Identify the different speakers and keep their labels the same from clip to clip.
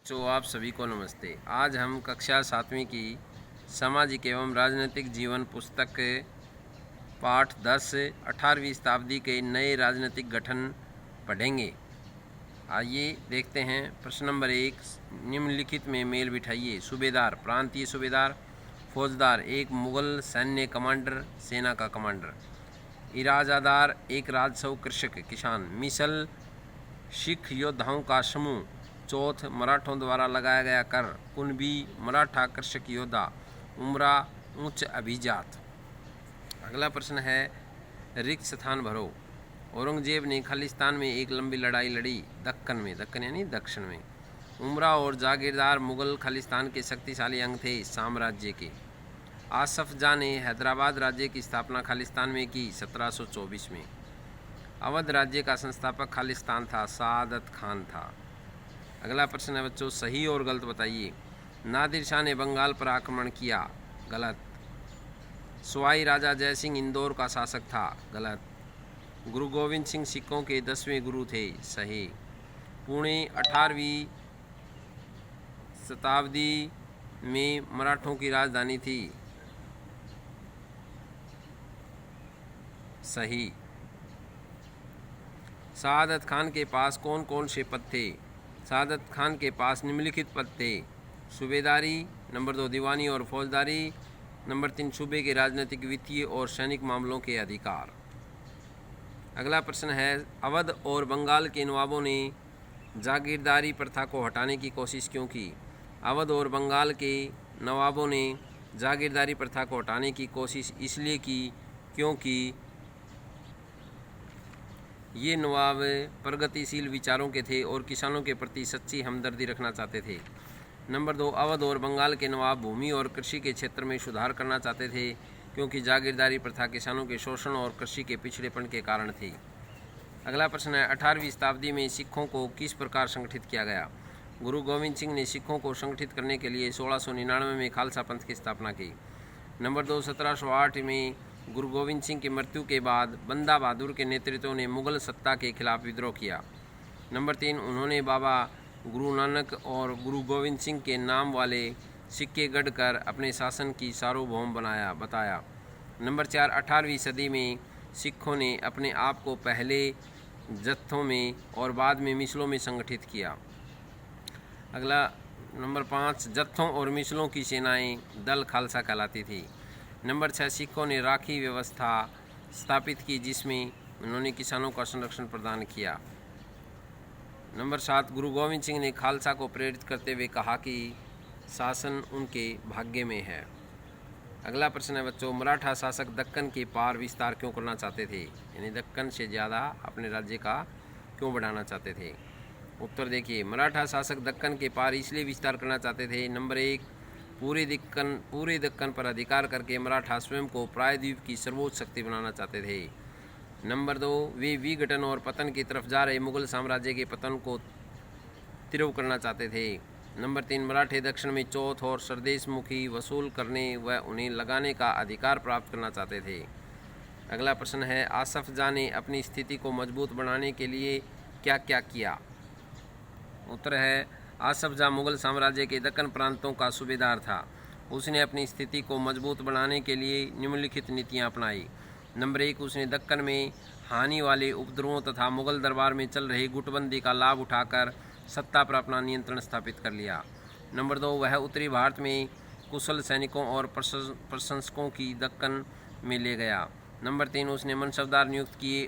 Speaker 1: तो आप सभी को नमस्ते। आज हम कक्षा 7वीं की सामाजिक एवं राजनीतिक जीवन पुस्तक पाठ 10 18वीं शताब्दी के नए राजनीतिक गठन पढ़ेंगे। आइए देखते हैं। प्रश्न नंबर 1, निम्नलिखित में मेल बिठाइए। सूबेदार, प्रांतीय सूबेदार। फौजदार, एक मुगल सैन्य कमांडर, सेना का कमांडर। इराजादार, एक राजसव कृषक, किसान। मिसल, सिख योद्धाओं का समूह। चौथ, मराठों द्वारा लगाया गया कर। कुनबी, मराठा कृषक योद्धा। उमरा, उच्च अभिजात। अगला प्रश्न है, रिक्त स्थान भरो। औरंगजेब ने खालिस्तान में एक लंबी लड़ाई लड़ी। दक्कन में, दक्कन यानी दक्षिण में। उमरा और जागीरदार मुगल खालिस्तान के शक्तिशाली अंग थे साम्राज्य के। आसफ जाह ने हैदराबाद राज्य की स्थापना खालिस्तान में की 1724 में। अवध राज्य का संस्थापक खालिस्तान था, सादत खान था। अगला प्रश्न है बच्चों, सही और गलत बताइए। नादिर शाह ने बंगाल पर आक्रमण किया। गलत। सवाई राजा जयसिंह इंदौर का शासक था। गलत। गुरु गोविंद सिंह सिखों के 10वें गुरु थे। सही। पुणे 18वीं शताब्दी में मराठों की राजधानी थी। सही। सादत खान के पास कौन कौन से पद थे? सादत खान के पास निम्नलिखित पद थे। सूबेदारी, नंबर 2 दीवानी और फौजदारी, नंबर 3 सूबे के राजनीतिक, वित्तीय और सैनिक मामलों के अधिकार। अगला प्रश्न है, अवध और बंगाल के नवाबों ने जागीरदारी प्रथा को हटाने की कोशिश क्यों की? अवध और बंगाल के नवाबों ने जागीरदारी प्रथा को हटाने की कोशिश इसलिए की क्योंकि ये नवाब प्रगतिशील विचारों के थे और किसानों के प्रति सच्ची हमदर्दी रखना चाहते थे। नंबर 2, अवध और बंगाल के नवाब भूमि और कृषि के क्षेत्र में सुधार करना चाहते थे क्योंकि जागीरदारी प्रथा किसानों के शोषण और कृषि के पिछड़ेपन के कारण थी। अगला प्रश्न है, 18वीं शताब्दी में सिखों को किस प्रकार संगठित किया गया? गुरु गोविंद सिंह ने सिखों को संगठित करने के लिए 1699 में खालसा पंथ की स्थापना की। नंबर 2, 1708 में गुरु गोविंद सिंह की मृत्यु के बाद बंदा बहादुर के नेतृत्व ने मुगल सत्ता के खिलाफ विद्रोह किया। नंबर 3, उन्होंने बाबा गुरु नानक और गुरु गोविंद सिंह के नाम वाले सिक्के गढ़कर अपने शासन की सार्वभौम बताया। नंबर 4, 18वीं सदी में सिखों ने अपने आप को पहले जत्थों में और बाद में मिसलों में संगठित किया। अगला नंबर 5, जत्थों और मिसलों की सेनाएं दल खालसा कहलाती थी। नंबर 6, सिखों ने राखी व्यवस्था स्थापित की जिसमें उन्होंने किसानों का संरक्षण प्रदान किया। नंबर 7, गुरु गोविंद सिंह ने खालसा को प्रेरित करते हुए कहा कि शासन उनके भाग्य में है। अगला प्रश्न है बच्चों, मराठा शासक दक्कन के पार विस्तार क्यों करना चाहते थे? यानी दक्कन से ज़्यादा अपने राज्य का क्यों बढ़ाना चाहते थे? उत्तर देखिए, मराठा शासक दक्कन के पार इसलिए विस्तार करना चाहते थे। नंबर 1, पूरे दक्कन पर अधिकार करके मराठा स्वयं को प्रायद्वीप की सर्वोच्च शक्ति बनाना चाहते थे। नंबर 2, वे विघटन और पतन की तरफ जा रहे मुगल साम्राज्य के पतन को तीव्र करना चाहते थे। नंबर 3, मराठे दक्षिण में चौथ और सरदेशमुखी वसूल करने व उन्हें लगाने का अधिकार प्राप्त करना चाहते थे। अगला प्रश्न है, आसफ जाह ने अपनी स्थिति को मजबूत बनाने के लिए क्या क्या किया? उत्तर है, आसफ जाह मुगल साम्राज्य के दक्कन प्रांतों का सूबेदार था। उसने अपनी स्थिति को मजबूत बनाने के लिए निम्नलिखित नीतियां अपनाई। नंबर 1, उसने दक्कन में हानि वाले उपद्रवों तथा मुगल दरबार में चल रही गुटबंदी का लाभ उठाकर सत्ता पर अपना नियंत्रण स्थापित कर लिया। नंबर 2, वह उत्तरी भारत में कुशल सैनिकों और प्रशंसकों की दक्कन में ले गया। नंबर 3, उसने मनसबदार नियुक्त किए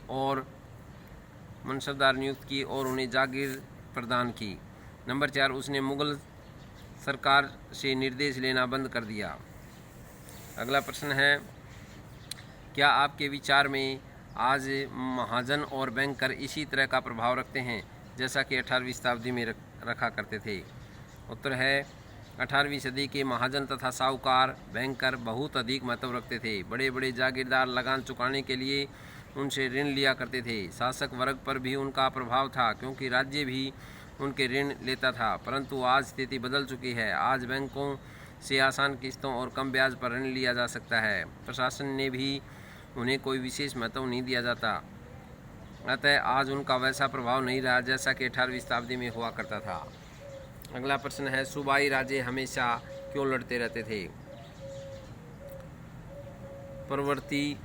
Speaker 1: और उन्हें जागीर प्रदान की। नंबर 4, उसने मुगल सरकार से निर्देश लेना बंद कर दिया। अगला प्रश्न है, क्या आपके विचार में आज महाजन और बैंकर इसी तरह का प्रभाव रखते हैं जैसा कि 18वीं शताब्दी में रखा करते थे? उत्तर है, 18वीं सदी के महाजन तथा साहूकार बैंकर बहुत अधिक महत्व रखते थे। बड़े बड़े जागीरदार लगान चुकाने के लिए उनसे ऋण लिया करते थे। शासक वर्ग पर भी उनका प्रभाव था क्योंकि राज्य भी उनके ऋण लेता था। परंतु आज स्थिति बदल चुकी है। आज बैंकों से आसान किस्तों और कम ब्याज पर ऋण लिया जा सकता है। प्रशासन ने भी उन्हें कोई विशेष महत्व नहीं दिया जाता। अतः आज उनका वैसा प्रभाव नहीं रहा जैसा कि 18वीं शताब्दी में हुआ करता था। अगला प्रश्न है, सूबाई राजे हमेशा क्यों लड़ते रहते थे? परवर्ती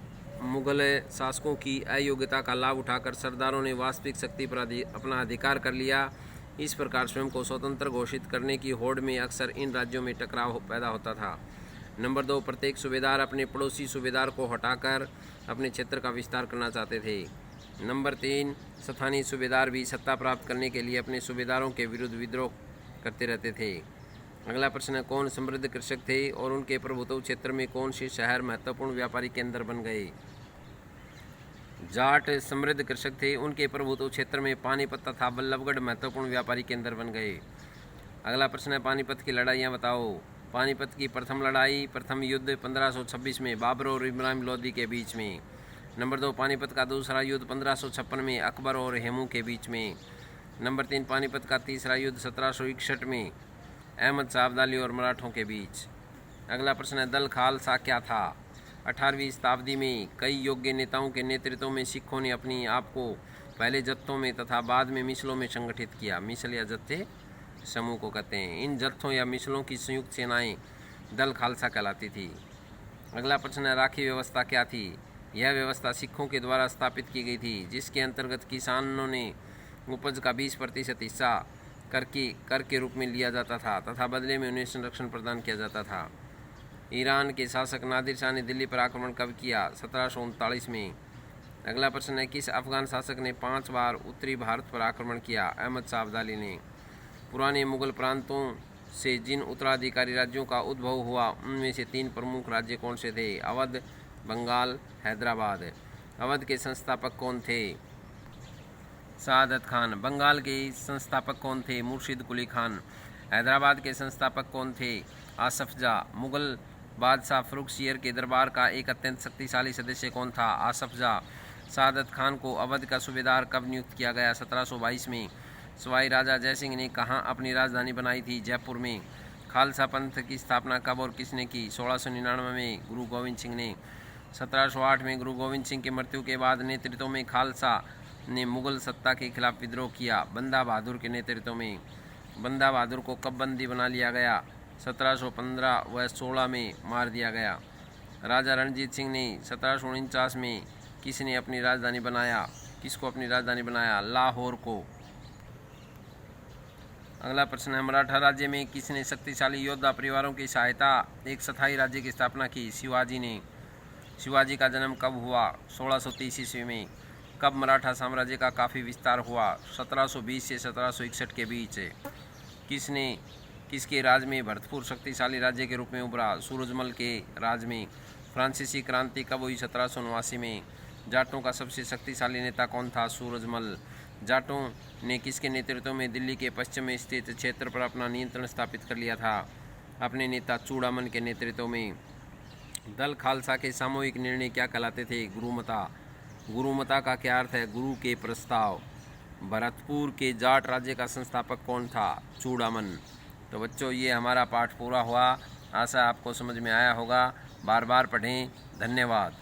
Speaker 1: मुगल शासकों की अयोग्यता का लाभ उठाकर सरदारों ने वास्तविक शक्ति पर अपना अधिकार कर लिया। इस प्रकार स्वयं को स्वतंत्र घोषित करने की होड़ में अक्सर इन राज्यों में टकराव पैदा होता था। नंबर 2, प्रत्येक सूबेदार अपने पड़ोसी सूबेदार को हटाकर अपने क्षेत्र का विस्तार करना चाहते थे। नंबर 3, स्थानीय सूबेदार भी सत्ता प्राप्त करने के लिए अपने सूबेदारों के विरुद्ध विद्रोह करते रहते थे। अगला प्रश्न है, कौन समृद्ध कृषक थे और उनके प्रभुत्व क्षेत्र में कौन से शहर महत्वपूर्ण व्यापारी केंद्र बन गए? जाट समृद्ध कृषक थे, उनके प्रभुत्व क्षेत्र में पानीपत तथा बल्लभगढ़ महत्वपूर्ण व्यापारी केंद्र बन गए। अगला प्रश्न है, पानीपत की लड़ाइयाँ बताओ। पानीपत की प्रथम लड़ाई, प्रथम युद्ध 1526 में बाबर और इब्राहिम लोदी के बीच में। नंबर 2, पानीपत का दूसरा युद्ध 1556 में अकबर और हेमू के बीच में। नंबर 3, पानीपत का तीसरा युद्ध 1761 में अहमद शाह अब्दाली और मराठों के बीच। अगला प्रश्न है, दल खालसा क्या था? 18वीं शताब्दी में कई योग्य नेताओं के नेतृत्व में सिखों ने अपनी आप को पहले जत्थों में तथा बाद में मिसलों में संगठित किया। मिसल या जत्थे समूह को कहते हैं। इन जत्थों या मिसलों की संयुक्त सेनाएं दल खालसा कहलाती थी। अगला प्रश्न है, राखी व्यवस्था क्या थी? यह व्यवस्था सिखों के द्वारा स्थापित की गई थी, जिसके अंतर्गत किसानों ने उपज का 20% हिस्सा कर के रूप में लिया जाता था तथा बदले में उन्हें संरक्षण प्रदान किया जाता था। ईरान के शासक नादिर शाह ने दिल्ली पर आक्रमण कब किया? 1739 में। अगला प्रश्न है, किस अफगान शासक ने 5 बार उत्तरी भारत पर आक्रमण किया? अहमद शाह अब्दाली ने। पुराने मुगल प्रांतों से जिन उत्तराधिकारी राज्यों का उद्भव हुआ उनमें से 3 प्रमुख राज्य कौन से थे? अवध, बंगाल, हैदराबाद। अवध के संस्थापक कौन थे? सआदत खान। बंगाल के संस्थापक कौन थे? मुर्शिद कुली खान। हैदराबाद के संस्थापक कौन थे? आसफ जाह। मुगल बादशाह फर्रुखसियर के दरबार का एक अत्यंत शक्तिशाली सदस्य कौन था? आसफ जाह। सआदत खान को अवध का सूबेदार कब नियुक्त किया गया? 1722 में। सवाई राजा जयसिंह ने कहाँ अपनी राजधानी बनाई थी? जयपुर में। खालसा पंथ की स्थापना कब और किसने की? 1699 में गुरु गोविंद सिंह ने। 1708 में गुरु गोविंद सिंह की मृत्यु के बाद नेतृत्व में खालसा ने मुगल सत्ता के खिलाफ विद्रोह किया, बंदा बहादुर के नेतृत्व में। बंदा बहादुर को कब बंदी बना लिया गया? 1715 व 16 में मार दिया गया। राजा रणजीत सिंह ने 1749 में किसने अपनी राजधानी बनाया? किसको अपनी राजधानी बनाया? लाहौर को। अगला प्रश्न है, मराठा राज्य में किसने शक्तिशाली योद्धा परिवारों की सहायता एक स्थायी राज्य की स्थापना की? शिवाजी ने। शिवाजी का जन्म कब हुआ? 1630 ईस्वी में। कब मराठा साम्राज्य का काफ़ी विस्तार हुआ? 1720 से 1761 के बीच। किसके राज में भरतपुर शक्तिशाली राज्य के रूप में उभरा? सूरजमल के राज में। फ्रांसीसी क्रांति कब हुई? 1789 में। जाटों का सबसे शक्तिशाली नेता कौन था? सूरजमल। जाटों ने किसके नेतृत्व में दिल्ली के पश्चिम में स्थित क्षेत्र पर अपना नियंत्रण स्थापित कर लिया था? अपने नेता चूड़ामन के नेतृत्व में। दल खालसा के सामूहिक निर्णय क्या कहलाते थे? गुरुमता। गुरुमता का क्या अर्थ है? गुरु के प्रस्ताव। भरतपुर के जाट राज्य का संस्थापक कौन था? चूड़ामन। तो बच्चों, ये हमारा पाठ पूरा हुआ। आशा आपको समझ में आया होगा। बार बार पढ़ें। धन्यवाद।